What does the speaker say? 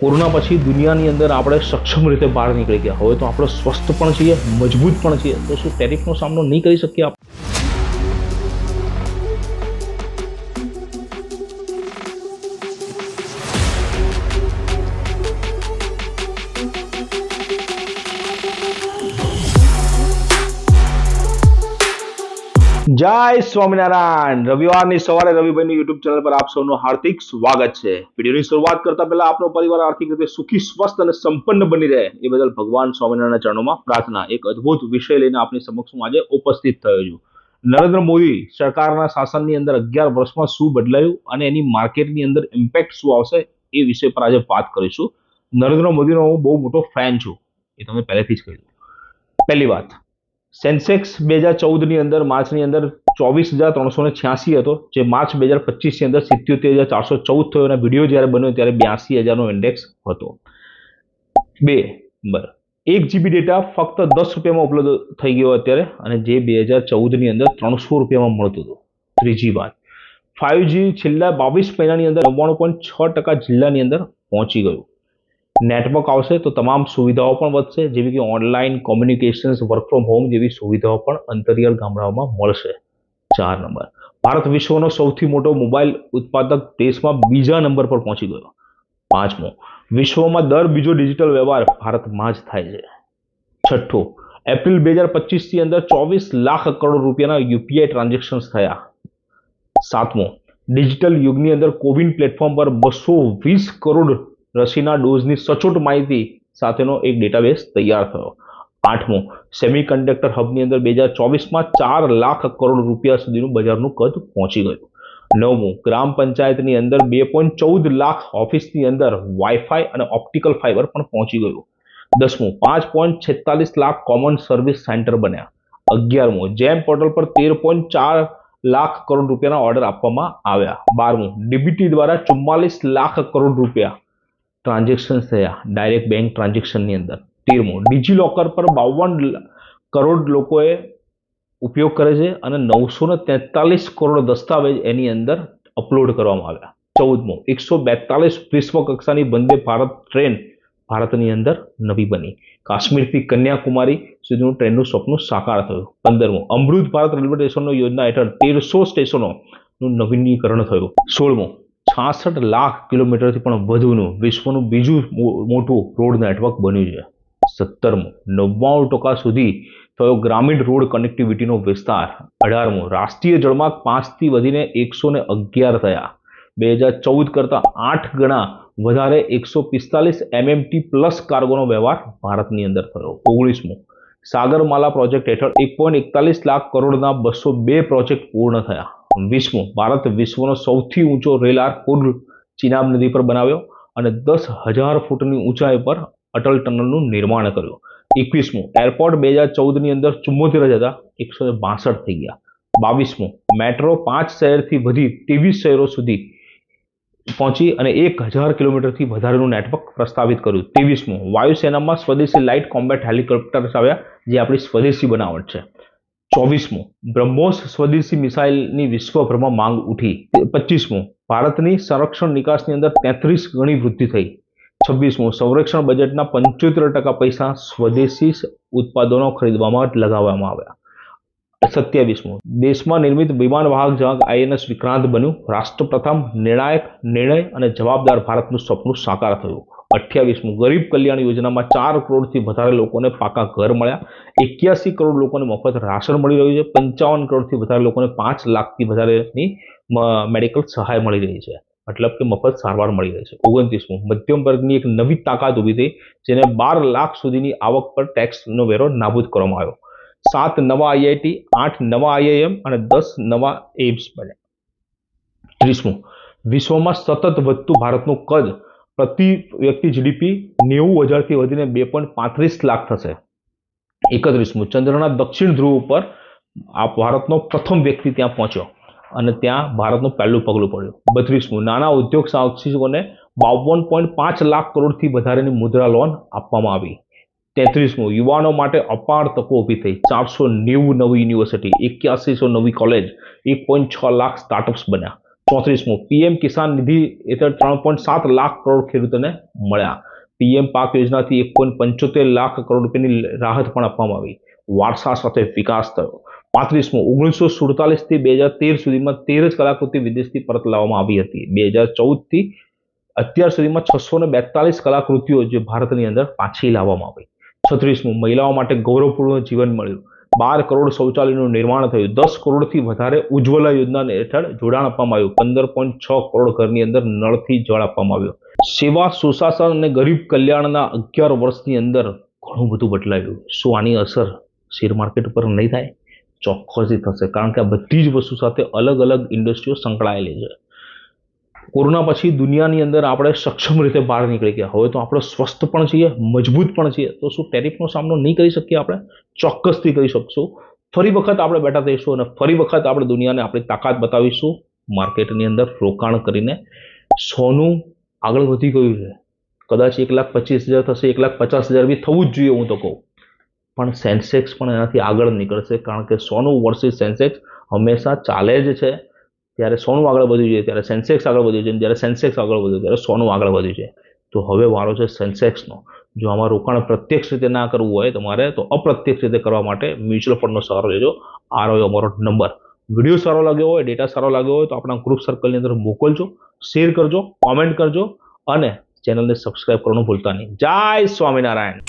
Corona પછી દુનિયાની અંદર આપણે સક્ષમ રીતે બહાર નીકળી ગયા. હવે તો આપણે સ્વસ્થ પણ છીએ, મજબૂત પણ છીએ. તો શું ટેરિફનો સામનો નહીં કરી શકીએ આપણે? જય સ્વામિનારાયણ. રવિવારની સવારે રવિભાઈની યુટ્યુબ ચેનલ પર આપ સૌનું હાર્દિક સ્વાગત છે. વિડીયોની શરૂઆત કરતા પહેલા આપનો પરિવાર આર્થિક રીતે સુખી, સ્વસ્થ અને સંપન્ન બની રહે એ બદલ ભગવાન સ્વામિનારાયણના ચરણોમાં પ્રાર્થના. એક અદ્ભુત વિષય લઈને આપની સમક્ષ હું આજે ઉપસ્થિત થયો છું. નરેન્દ્ર મોદી સરકારના શાસનની અંદર 11 વર્ષમાં શું બદલાયું અને એની માર્કેટની અંદર ઇમ્પેક્ટ શું આવશે એ વિષય પર આજે વાત કરીશું. નરેન્દ્ર મોદીનો હું બહુ મોટો ફેન છું, એ તમને પહેલેથી જ કહી દઉં. પહેલી વાત, સેન્સેક્સ 2014ની અંદર માર્ચની અંદર 24,386 હતો, જે માર્ચ 2025ની અંદર 77,414 થયો અને વિડીયો જ્યારે બન્યો ત્યારે 82,000નો ઇન્ડેક્સ હતો. 2 નંબર, 1 GB ડેટા ફક્ત 10 રૂપિયામાં ઉપલબ્ધ થઈ ગયો અત્યારે, અને જે 2014ની અંદર 300 રૂપિયામાં મળતું હતું. ત્રીજી વાત, 5G છેલ્લા 22 મહિનાની અંદર 99.6% જિલ્લાની અંદર પહોંચી ગયું. નેટવર્ક આવશે તો તમામ સુવિધાઓ પણ વધશે, જેવી કે online communications, work from home જેવી સુવિધાઓ પણ અંતરિયાળ ગામડાઓમાં મળશે. 4 નંબર, ભારત વિશ્વનો સૌથી મોટો મોબાઈલ ઉત્પાદક દેશમાં બીજા નંબર પર પહોંચી ગયો. 5મો, વિશ્વમાં દર બીજો ડિજિટલ વ્યવહાર ભારતમાં જ થાય છે. 6ઠ્ઠું, એપ્રિલ 2025ની અંદર 24 લાખ કરોડ રૂપિયાના યુપીઆઈ ટ્રાન્ઝેક્શન્સ થયા. 7મો, ડિજિટલ યુગની અંદર કોવિન પ્લેટફોર્મ પર 220 કરોડ રસીના ડોઝની સચોટ માહિતી સાથેનો એક ડેટાબેઝ તૈયાર થયો. 8મો, સેમિકન્ડક્ટર હબની અંદર 2024માં 4 લાખ કરોડ રૂપિયા સુધીનું બજારનું કદ પહોંચી ગયું. 9મું, ગ્રામ પંચાયતની અંદર 2.14 લાખ ઓફિસની અંદર વાઈફાઈ અને ઓપ્ટિકલ ફાઈબર પણ પહોંચી ગયું. 10મું, 5.46 લાખ કોમન સર્વિસ સેન્ટર બન્યા. 11મું, જેમ પોર્ટલ પર 13.4 લાખ કરોડ રૂપિયાના ઓર્ડર આપવામાં આવ્યા. 12મું, ડીબીટી દ્વારા 44 લાખ કરોડ રૂપિયા ટ્રાન્ઝેક્શન થયા ડાયરેક્ટ બેંક ટ્રાન્ઝેક્શનની અંદર. 13મું, ડિજીલોકર પર 52 કરોડ લોકોએ ઉપયોગ કરે છે અને 943 કરોડ દસ્તાવેજ એની અંદર અપલોડ કરવામાં આવ્યા. 14મું, 142 વિશ્વ કક્ષાની વંદે ભારત ટ્રેન ભારતની અંદર નવી બની. કાશ્મીરથી કન્યાકુમારી સુધીનું ટ્રેનનું સ્વપ્ન સાકાર થયું. 15મું, અમૃત ભારત રેલવે સ્ટેશનનો યોજના હેઠળ 1300 સ્ટેશનોનું નવીનીકરણ થયું. 16મું, 66 લાખ કિલોમીટરથી પણ વધુનું વિશ્વનું બીજું મોટું રોડ નેટવર્ક બન્યું છે. 17મું, 99% સુધી થયો ગ્રામીણ રોડ કનેક્ટિવિટીનો વિસ્તાર. 18મું, રાષ્ટ્રીય જળમાર્ગ 5થી વધીને 111 થયા. 2014 કરતાં 8 ગણા વધારે 145 MMT પ્લસ કાર્ગોનો વ્યવહાર ભારતની અંદર થયો. 19મું, સાગરમાલા પ્રોજેક્ટ હેઠળ 1.41 લાખ કરોડના 202 પ્રોજેક્ટ પૂર્ણ થયા. 20મું, ભારત વિશ્વનો સૌથી ઊંચો રેલ આર્ક પુલ ચિનાબ નદી પર બનાવ્યો અને 10,000 ફૂટની ઊંચાઈ પર અટલ ટનલનું નિર્માણ કર્યું. 21મું, એરપોર્ટ 2014ની અંદર 74 હતા, 162 થઈ ગયા. 22મું, મેટ્રો 5 શહેરથી વધી 23 શહેરો સુધી પહોંચી અને 1000 કિલોમીટરથી વધારેનું નેટવર્ક પ્રસ્તાવિત કર્યું. 23મું, વાયુસેનામાં સ્વદેશી લાઇટ કોમ્બેટ હેલિકોપ્ટર્સ આવ્યા, જે આપણી સ્વદેશી બનાવટ છે. 24મું, બ્રહ્મોસ સ્વદેશી મિસાઇલની વિશ્વભરમાં માંગ ઉઠી. 25મું, ભારતની સંરક્ષણ નિકાસની અંદર 33 ગણી વૃદ્ધિ થઈ. 26મું, સંરક્ષણ બજેટના 75% પૈસા સ્વદેશી ઉત્પાદનો ખરીદવામાં લગાવવામાં આવ્યા. 27મું, દેશમાં નિર્મિત વિમાન વાહક જહાજ INS વિક્રાંત બન્યું. રાષ્ટ્રપ્રથમ નિર્ણાયક નિર્ણય અને જવાબદાર ભારતનું સપનું સાકાર થયું. 28મું, ગરીબ કલ્યાણ યોજનામાં 4 કરોડથી વધારે લોકોને પાકા ઘર મળ્યા. 81 કરોડ લોકોને મફત રાશન મળી રહ્યું છે. 55 કરોડથી વધારે લોકોને 5 લાખથી વધારેની મેડિકલ સહાય મળી રહી છે, મતલબ કે મફત સારવાર મળી રહી છે. 29મું, મધ્યમ વર્ગની એક નવી તાકાત ઊભી થઈ, જેને 12 લાખ સુધીની આવક પર ટેક્સનો વેરો નાબૂદ કરવામાં આવ્યો. 7 નવા IIT, 8 નવા IIM અને 10 નવા એમ્સ બન્યા. 30મું, વિશ્વમાં સતત વધતું ભારતનું કદ પ્રતિ વ્યક્તિ GDP 90,000થી વધીને 2.35 લાખ થશે. 31મું, ચંદ્રના દક્ષિણ ધ્રુવ ઉપર આ ભારતનો પ્રથમ વ્યક્તિ ત્યાં પહોંચ્યો અને ત્યાં ભારતનું પહેલું પગલું પડ્યું. 32મું, નાના ઉદ્યોગ સાહસિકોને 52.5 લાખ કરોડથી વધારેની મુદ્રા લોન આપવામાં આવી. 33મું, યુવાનો માટે અપાર તકો ઊભી થઈ. 490 નવી યુનિવર્સિટી, 8100 નવી કોલેજ, 1.6 લાખ સ્ટાર્ટઅપ્સ બન્યા. 34મું પીએમ કિસાન નિધિ હેઠળ 3.7 લાખ કરોડ ખેડૂતોને મળ્યા. પીએમ પાક યોજનાથી 1.75 લાખ કરોડ રૂપિયાની રાહત પણ આપવામાં આવી. વારસા સાથે વિકાસ થયો. 35મું 1947 થી 2013 સુધીમાં 13 જ કલાકૃતિ વિદેશથી પરત લાવવામાં આવી હતી. 2014 થી અત્યાર સુધીમાં 642 કલાકૃતિઓ જે ભારતની અંદર પાછી લાવવામાં આવી. 36મું મહિલાઓ માટે ગૌરવપૂર્ણ જીવન મળ્યું. 12 કરોડ શૌચાલયનું નિર્માણ થયું. 10 કરોડથી વધારે ઉજ્જવલા યોજના હેઠળ જોડાણ આપવામાં આવ્યું. 15.6 કરોડ ઘરની અંદર નળથી જળ આપવામાં આવ્યું. સેવા, સુશાસન અને ગરીબ કલ્યાણના 11 વર્ષની અંદર ઘણું બધું બદલાયું. શું આની અસર શેર માર્કેટ પર નહીં થાય? ચોક્કસથી થશે, કારણ કે આ બધી જ વસ્તુ સાથે અલગ અલગ ઇન્ડસ્ટ્રીઓ સંકળાયેલી છે. કોરોના પછી દુનિયાની અંદર આપણે સક્ષમ રીતે બહાર નીકળી ગયા. હવે તો આપણે સ્વસ્થ પણ છીએ, મજબૂત પણ છીએ. તો શું ટેરિફનો સામનો નહીં કરી શકીએ? આપણે ચોક્કસથી કરી શકશું. ફરી વખત આપણે બેઠા થઈશું અને ફરી વખત આપણે દુનિયાને આપણી તાકાત બતાવીશું. માર્કેટની અંદર રોકાણ કરીને સોનું આગળ વધી ગયું છે. કદાચ 1,25,000 થશે, 1,50,000 બી થવું જ જોઈએ હું તો કહું. પણ સેન્સેક્સ પણ એનાથી આગળ નીકળશે, કારણ કે સોનું વર્સિસ સેન્સેક્સ હંમેશા ચાલે જ છે. ત્યારે સોનું આગળ વધ્યું છે, ત્યારે સેન્સેક્સ આગળ વધ્યું છે, જ્યારે સેન્સેક્સ આગળ વધ્યું ત્યારે સોનું આગળ વધ્યું છે. તો હવે વારો છે સેન્સેક્સનો. જો આમાં રોકાણ પ્રત્યક્ષ રીતે ના કરવું હોય તમારે, તો અપ્રત્યક્ષ રીતે કરવા માટે મ્યુચ્યુઅલ ફંડનો સહારો લેજો. આ રહ્યો અમારો નંબર. વિડીયો સારો લાગ્યો હોય, ડેટા સારો લાગ્યો હોય તો આપણા ગ્રુપ સર્કલની અંદર મોકલજો, શેર કરજો, કોમેન્ટ કરજો અને ચેનલને સબસ્ક્રાઇબ કરવાનું ભૂલતા નહીં. જય સ્વામિનારાયણ.